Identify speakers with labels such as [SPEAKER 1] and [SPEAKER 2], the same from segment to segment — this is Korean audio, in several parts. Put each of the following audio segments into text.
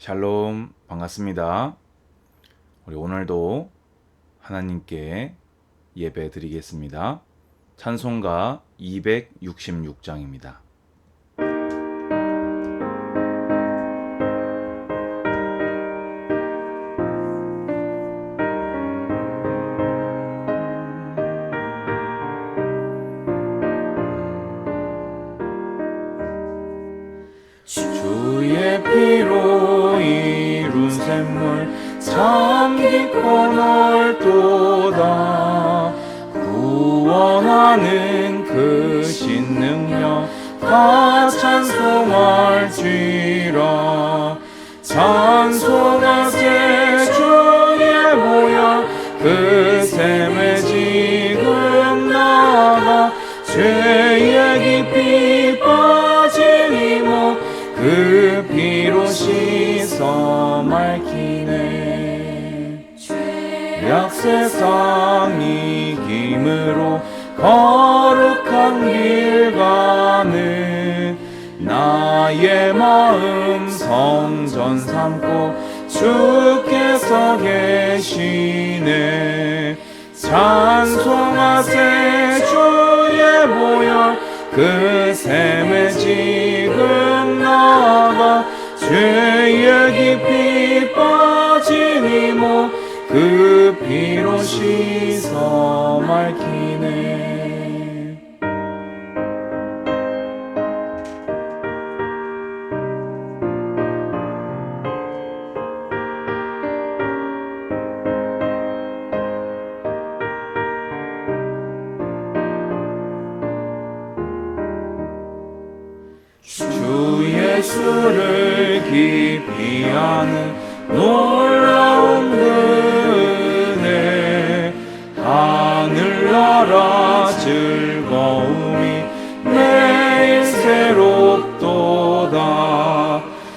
[SPEAKER 1] 샬롬, 반갑습니다. 우리 오늘도 하나님께 예배 드리겠습니다. 찬송가 266장입니다. 주의 피로 이룬 샘물 참 깊고 넓도다. 구원하는 그 신능력 다 찬송할지라. 찬송하세 주의 보혈 그 샘에 지금 나가 죄의 깊이 빠진 이목 그 피로 씻어 맑히네. 죄악 세상 이김으로 거룩한 길 가는 나의 마음 성전 삼고 주께서 계시네. 찬송하세 주의 보혈 그 샘에 지금 나가 죄의 깊이 빠진 이목 그 피로 씻어 맑히네. 주 예수를 깊이 아는 놀라운 은혜 하늘나라 즐거움이 매일 새롭도다.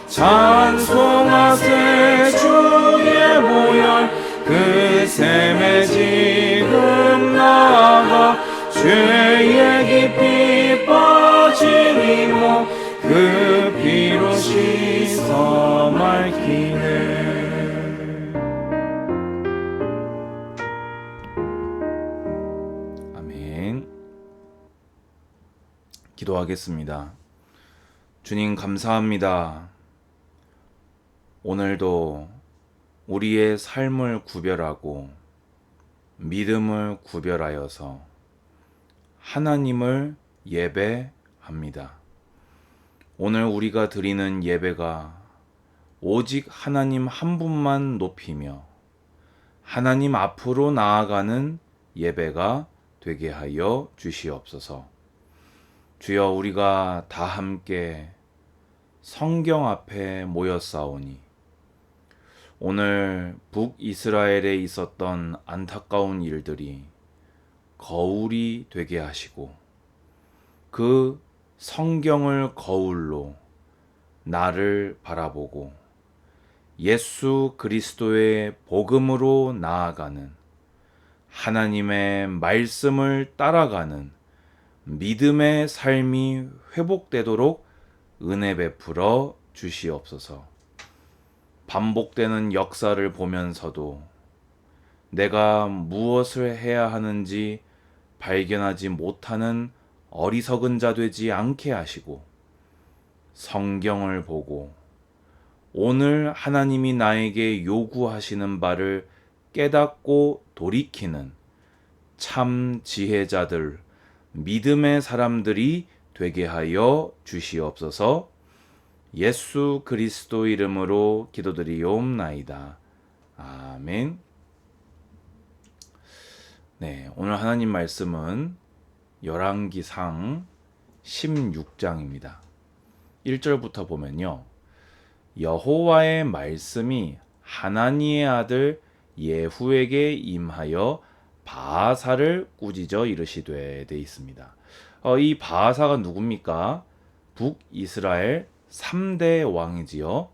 [SPEAKER 1] 찬송하세 주의 보혈 그 샘에 지금 나가 죄의 깊이 빠진 이목 그 피로 씻어 맑히네. 아멘. 기도하겠습니다. 주님 감사합니다. 오늘도 우리의 삶을 구별하고 믿음을 구별하여서 하나님을 예배합니다. 오늘 우리가 드리는 예배가 오직 하나님 한 분만 높이며 하나님 앞으로 나아가는 예배가 되게 하여 주시옵소서. 주여, 우리가 다 함께 성경 앞에 모였사오니 오늘 북이스라엘에 있었던 안타까운 일들이 거울이 되게 하시고 그 성경을 거울로 나를 바라보고 예수 그리스도의 복음으로 나아가는 하나님의 말씀을 따라가는 믿음의 삶이 회복되도록 은혜 베풀어 주시옵소서. 반복되는 역사를 보면서도 내가 무엇을 해야 하는지 발견하지 못하는 어리석은 자 되지 않게 하시고 성경을 보고 오늘 하나님이 나에게 요구하시는 바를 깨닫고 돌이키는 참 지혜자들, 믿음의 사람들이 되게 하여 주시옵소서. 예수 그리스도 이름으로 기도드리옵나이다. 아멘. 네, 오늘 하나님 말씀은 열왕기상 16장입니다. 1절부터 보면요. 여호와의 말씀이 하나니의 아들 예후에게 임하여 바아사를 꾸짖어 이르시되 돼 있습니다. 이 바아사가 누굽니까? 북이스라엘 3대 왕이지요.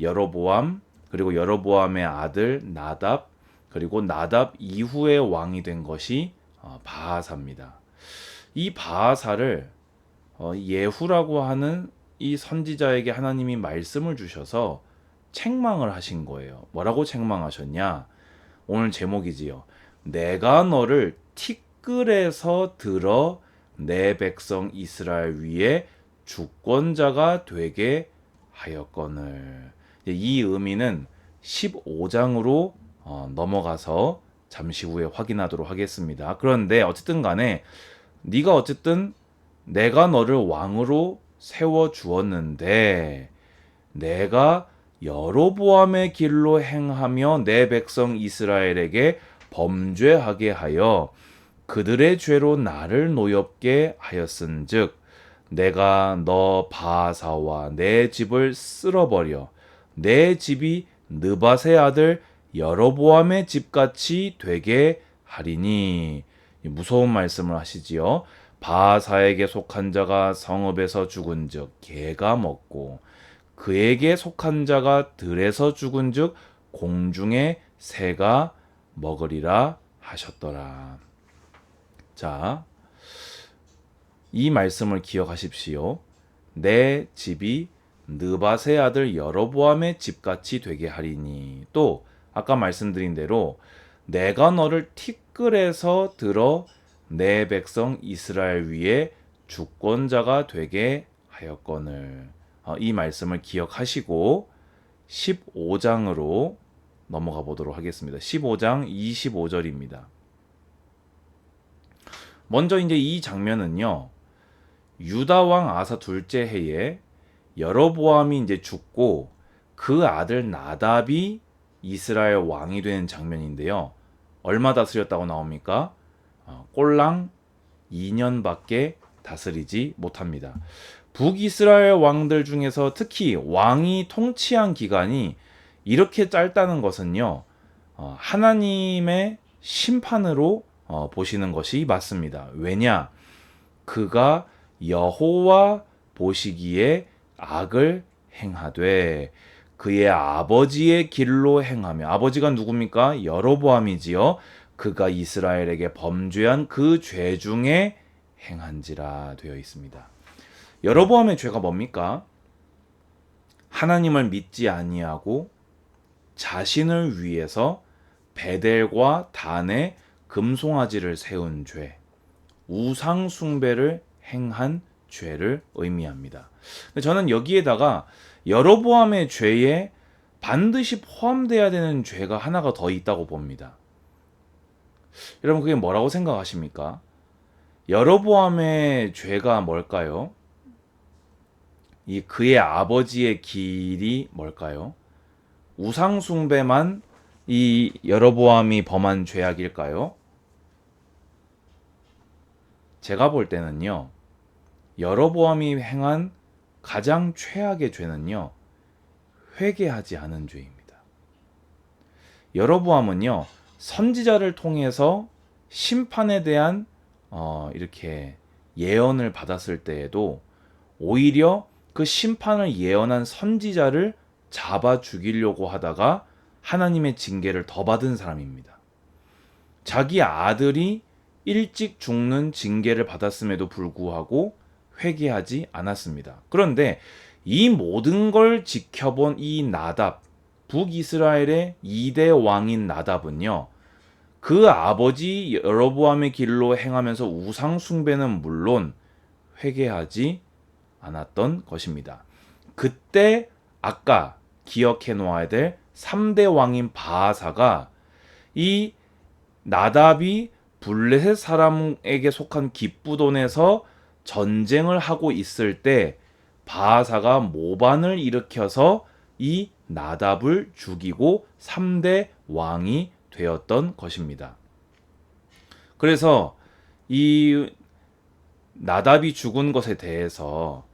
[SPEAKER 1] 여로보암, 그리고 여로보암의 아들 나답, 그리고 나답 이후의 왕이 된 것이 바아사입니다. 이 바아사를 예후라고 하는 이 선지자에게 하나님이 말씀을 주셔서 책망을 하신 거예요. 뭐라고 책망하셨냐? 오늘 제목이지요. 내가 너를 티끌에서 들어 내 백성 이스라엘 위에 주권자가 되게 하였거늘. 이 의미는 15장으로 넘어가서 잠시 후에 확인하도록 하겠습니다. 그런데 어쨌든 간에 네가 어쨌든 내가 너를 왕으로 세워 주었는데 내가 여로보암의 길로 행하며 내 백성 이스라엘에게 범죄하게 하여 그들의 죄로 나를 노엽게 하였은즉 내가 너 바사와 내 집을 쓸어버려 내 집이 느밧의 아들 여로보암의 집같이 되게 하리니. 무서운 말씀을 하시지요. 바사에게 속한 자가 성읍에서 죽은즉 개가 먹고 그에게 속한 자가 들에서 죽은즉 공중의 새가 먹으리라 하셨더라. 자, 이 말씀을 기억하십시오. 내 집이 느밧의 아들 여로보암의 집같이 되게 하리니. 또 아까 말씀드린 대로 내가 너를 티끌에서 들어 내 백성 이스라엘 위에 주권자가 되게 하였거늘. 이 말씀을 기억하시고 15장으로 넘어가 보도록 하겠습니다. 15장 25절입니다. 먼저 이제 이 장면은요. 유다 왕 아사 둘째 해에 여로보암이 이제 죽고 그 아들 나답이 이스라엘 왕이 되는 장면인데요. 얼마 다스렸다고 나옵니까? 꼴랑 2년밖에 다스리지 못합니다. 북이스라엘 왕들 중에서 특히 왕이 통치한 기간이 이렇게 짧다는 것은요. 하나님의 심판으로 보시는 것이 맞습니다. 왜냐? 그가 여호와 보시기에 악을 행하되 그의 아버지의 길로 행하며, 아버지가 누굽니까? 여로보암이지요. 그가 이스라엘에게 범죄한 그 죄 중에 행한지라 되어 있습니다. 여로보암의 죄가 뭡니까? 하나님을 믿지 아니하고 자신을 위해서 베델과 단에 금송아지를 세운 죄, 우상 숭배를 행한 죄를 의미합니다. 저는 여기에다가 여로보암의 죄에 반드시 포함되어야 되는 죄가 하나가 더 있다고 봅니다. 여러분, 그게 뭐라고 생각하십니까? 여로보암의 죄가 뭘까요? 그의 아버지의 길이 뭘까요? 우상 숭배만 이 여로보암이 범한 죄악일까요? 제가 볼 때는요. 여로보암이 행한 가장 최악의 죄는요. 회개하지 않은 죄입니다. 여로보암은요. 선지자를 통해서 심판에 대한 이렇게 예언을 받았을 때에도 오히려 그 심판을 예언한 선지자를 잡아 죽이려고 하다가 하나님의 징계를 더 받은 사람입니다. 자기 아들이 일찍 죽는 징계를 받았음에도 불구하고 회개하지 않았습니다. 그런데 이 모든 걸 지켜본 이 나답, 북이스라엘의 2대 왕인 나답은요. 그 아버지 여로보암의 길로 행하면서 우상 숭배는 물론 회개하지 않았던 것입니다. 그때 아까 기억해 놓아야 될 3대 왕인 바하사가 이 나답이 블레셋 사람에게 속한 기브돈에서 전쟁을 하고 있을 때 바하사가 모반을 일으켜서 이 나답을 죽이고 3대 왕이 되었던 것입니다. 그래서 이 나답이 죽은 것에 대해서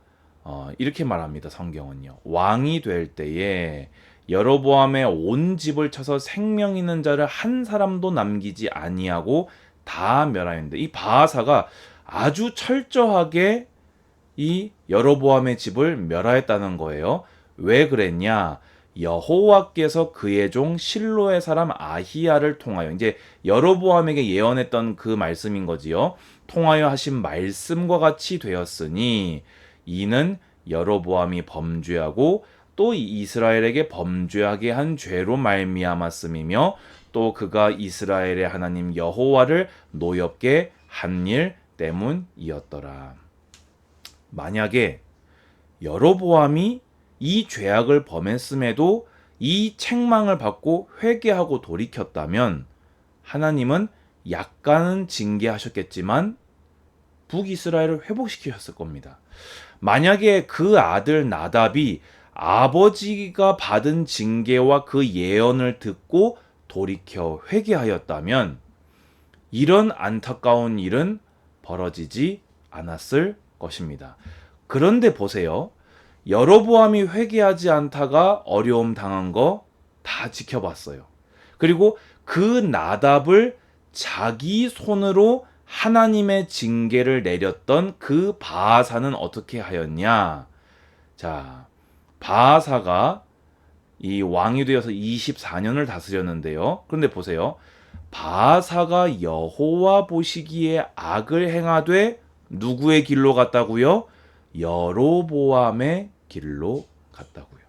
[SPEAKER 1] 이렇게 말합니다. 성경은요. 왕이 될 때에 여로보암의 온 집을 쳐서 생명 있는 자를 한 사람도 남기지 아니하고 다 멸하였는데, 이 바하사가 아주 철저하게 이 여로보암의 집을 멸하였다는 거예요. 왜 그랬냐? 여호와께서 그의 종 실로의 사람 아히야를 통하여, 이제 여로보암에게 예언했던 그 말씀인 거지요. 통하여 하신 말씀과 같이 되었으니 이는 여로보암이 범죄하고 또 이스라엘에게 범죄하게 한 죄로 말미암았음이며 또 그가 이스라엘의 하나님 여호와를 노엽게 한 일 때문이었더라. 만약에 여로보암이 이 죄악을 범했음에도 이 책망을 받고 회개하고 돌이켰다면 하나님은 약간은 징계하셨겠지만 북이스라엘을 회복시키셨을 겁니다. 만약에 그 아들 나답이 아버지가 받은 징계와 그 예언을 듣고 돌이켜 회개하였다면 이런 안타까운 일은 벌어지지 않았을 것입니다. 그런데 보세요. 여로보암이 회개하지 않다가 어려움 당한 거 다 지켜봤어요. 그리고 그 나답을 자기 손으로 하나님의 징계를 내렸던 그 바하사는 어떻게 하였냐? 자, 바하사가 이 왕이 되어서 24년을 다스렸는데요. 그런데 보세요. 바하사가 여호와 보시기에 악을 행하되 누구의 길로 갔다고요? 여로보암의 길로 갔다고요.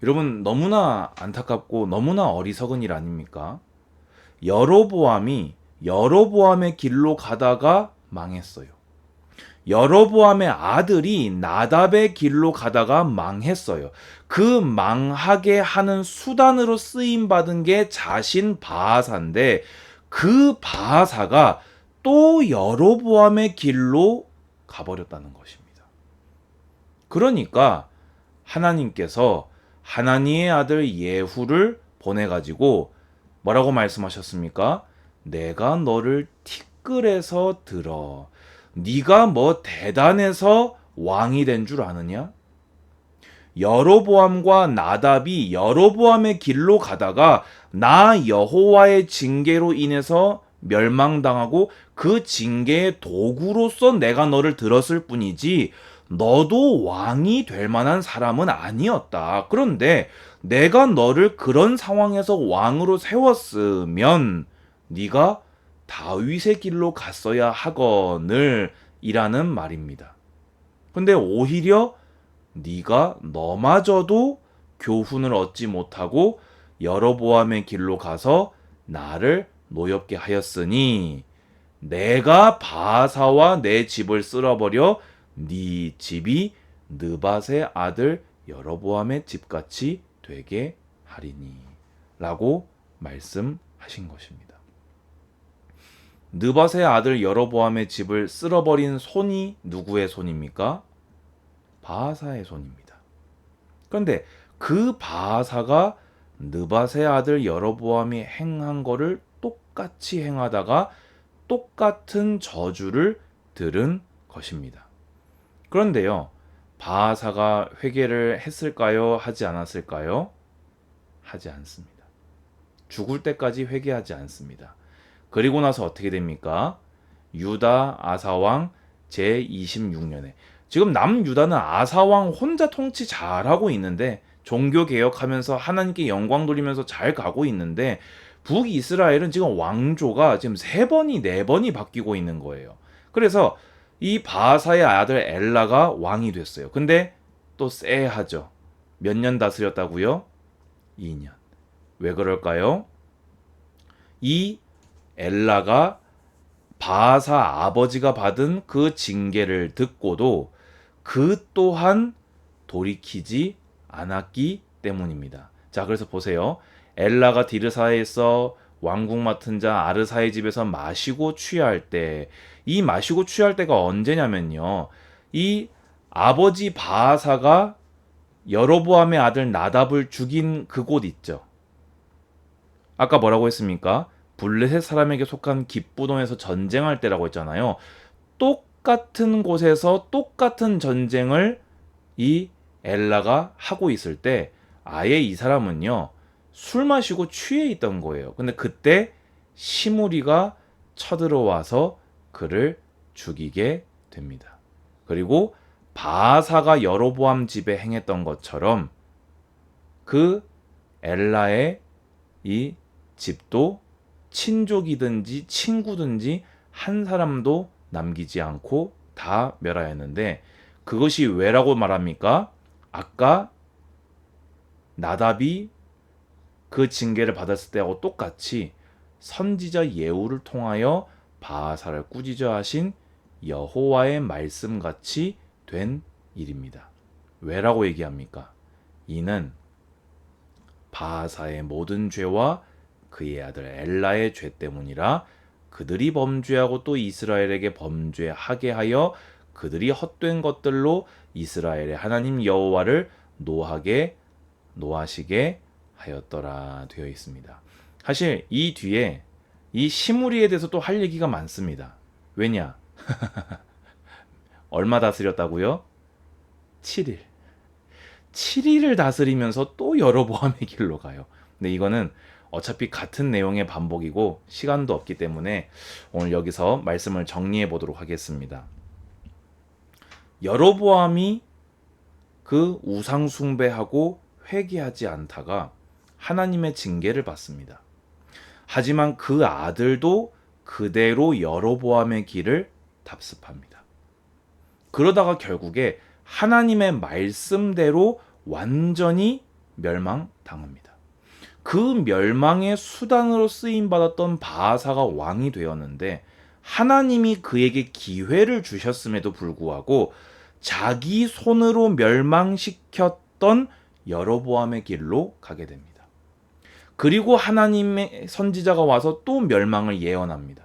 [SPEAKER 1] 여러분 너무나 안타깝고 너무나 어리석은 일 아닙니까? 여로보암이 여로보암의 길로 가다가 망했어요. 여로보암의 아들이 나답의 길로 가다가 망했어요. 그 망하게 하는 수단으로 쓰임 받은 게 자신 바하사인데 그 바하사가 또 여로보암의 길로 가버렸다는 것입니다. 그러니까 하나님께서 하나니의 아들 예후를 보내가지고 뭐라고 말씀하셨습니까? 내가 너를 티끌에서 들어. 네가 뭐 대단해서 왕이 된 줄 아느냐? 여로보암과 나답이 여로보암의 길로 가다가 나 여호와의 징계로 인해서 멸망당하고 그 징계의 도구로서 내가 너를 들었을 뿐이지 너도 왕이 될 만한 사람은 아니었다. 그런데 내가 너를 그런 상황에서 왕으로 세웠으면 네가 다윗의 길로 갔어야 하거늘 이라는 말입니다. 근데 오히려 네가 너마저도 교훈을 얻지 못하고 여로보암의 길로 가서 나를 노엽게 하였으니 내가 바하사와 내 집을 쓸어버려 네 집이 느밧의 아들 여로보암의 집같이 되게 하리니 라고 말씀하신 것입니다. 느밧의 아들 여로보암의 집을 쓸어버린 손이 누구의 손입니까? 바하사의 손입니다. 그런데 그 바하사가 느밧의 아들 여로보암이 행한 거를 똑같이 행하다가 똑같은 저주를 들은 것입니다. 그런데요, 바하사가 회개를 했을까요? 하지 않았을까요? 하지 않습니다. 죽을 때까지 회개하지 않습니다. 그리고 나서 어떻게 됩니까? 유다 아사왕 제26년에 지금 남유다는 아사왕 혼자 통치 잘하고 있는데 종교개혁하면서 하나님께 영광 돌리면서 잘 가고 있는데 북이스라엘은 지금 왕조가 지금 3번이 4번이 바뀌고 있는 거예요. 그래서 이 바하사의 아들 엘라가 왕이 됐어요. 근데 또 쎄하죠. 몇 년 다스렸다고요? 2년. 왜 그럴까요? 이 엘라가 바하사 아버지가 받은 그 징계를 듣고도 그 또한 돌이키지 않았기 때문입니다. 자, 그래서 보세요. 엘라가 디르사에서 왕궁 맡은 자 아르사의 집에서 마시고 취할 때, 이 마시고 취할 때가 언제냐면요. 이 아버지 바하사가 여로보암의 아들 나답을 죽인 그곳 있죠. 아까 뭐라고 했습니까? 블레셋 사람에게 속한 깁부돈에서 전쟁할 때라고 했잖아요. 똑같은 곳에서 똑같은 전쟁을 이 엘라가 하고 있을 때 아예 이 사람은요 술 마시고 취해 있던 거예요. 근데 그때 시므리가 쳐들어와서 그를 죽이게 됩니다. 그리고 바하사가 여로보암 집에 행했던 것처럼 그 엘라의 이 집도 친족이든지 친구든지 한 사람도 남기지 않고 다 멸하였는데 그것이 왜라고 말합니까? 아까 나답이 그 징계를 받았을 때하고 똑같이 선지자 예후를 통하여 바하사를 꾸짖어 하신 여호와의 말씀같이 된 일입니다. 왜라고 얘기합니까? 이는 바하사의 모든 죄와 그의 아들 엘라의 죄 때문이라. 그들이 범죄하고 또 이스라엘에게 범죄하게 하여 그들이 헛된 것들로 이스라엘의 하나님 여호와를 노하시게 하였더라 되어 있습니다. 사실 이 뒤에 이 시므리에 대해서 또 할 얘기가 많습니다. 왜냐? 얼마 다스렸다고요? 7일. 7일을 다스리면서 또 여로보암의 길로 가요. 근데 이거는 어차피 같은 내용의 반복이고 시간도 없기 때문에 오늘 여기서 말씀을 정리해 보도록 하겠습니다. 여로보암이 그 우상 숭배하고 회개하지 않다가 하나님의 징계를 받습니다. 하지만 그 아들도 그대로 여로보암의 길을 답습합니다. 그러다가 결국에 하나님의 말씀대로 완전히 멸망당합니다. 그 멸망의 수단으로 쓰임받았던 바하사가 왕이 되었는데 하나님이 그에게 기회를 주셨음에도 불구하고 자기 손으로 멸망시켰던 여로보암의 길로 가게 됩니다. 그리고 하나님의 선지자가 와서 또 멸망을 예언합니다.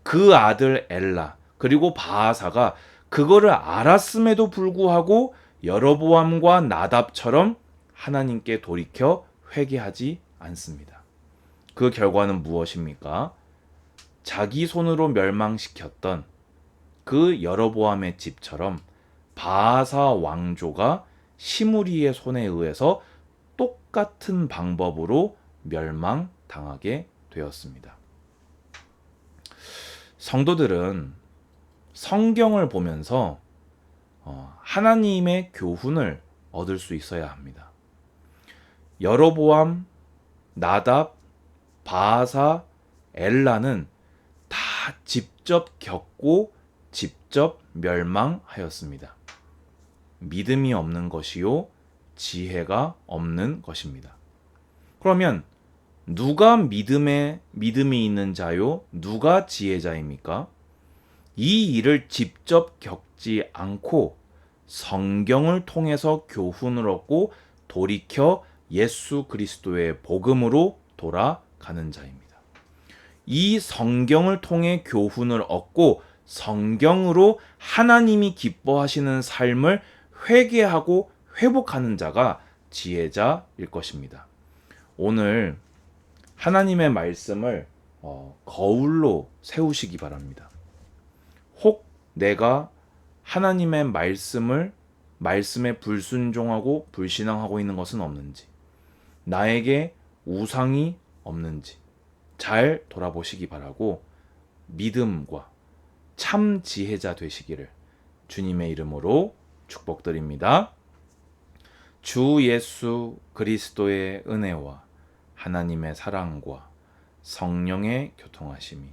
[SPEAKER 1] 그 아들 엘라 그리고 바하사가 그거를 알았음에도 불구하고 여로보암과 나답처럼 하나님께 돌이켜 회개하지 않습니다. 그 결과는 무엇입니까? 자기 손으로 멸망시켰던 그 여로보암의 집처럼 바하사 왕조가 시므리의 손에 의해서 똑같은 방법으로 멸망당하게 되었습니다. 성도들은 성경을 보면서 하나님의 교훈을 얻을 수 있어야 합니다. 여로보암, 나답, 바하사, 엘라는 다 직접 겪고 직접 멸망하였습니다. 믿음이 없는 것이요 지혜가 없는 것입니다. 그러면 누가 믿음이 있는 자요 누가 지혜자입니까? 이 일을 직접 겪지 않고 성경을 통해서 교훈을 얻고 돌이켜 예수 그리스도의 복음으로 돌아가는 자입니다. 이 성경을 통해 교훈을 얻고 성경으로 하나님이 기뻐하시는 삶을 회개하고 회복하는 자가 지혜자일 것입니다. 오늘 하나님의 말씀을 거울로 세우시기 바랍니다. 혹 내가 하나님의 말씀에 불순종하고 불신앙하고 있는 것은 없는지, 나에게 우상이 없는지 잘 돌아보시기 바라고 믿음과 참 지혜자 되시기를 주님의 이름으로 축복드립니다. 주 예수 그리스도의 은혜와 하나님의 사랑과 성령의 교통하심이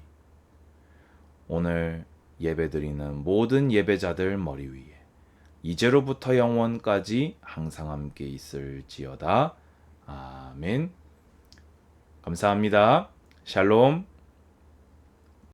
[SPEAKER 1] 오늘 예배드리는 모든 예배자들 머리 위에 이제로부터 영원까지 항상 함께 있을지어다. 아멘. 감사합니다. 샬롬.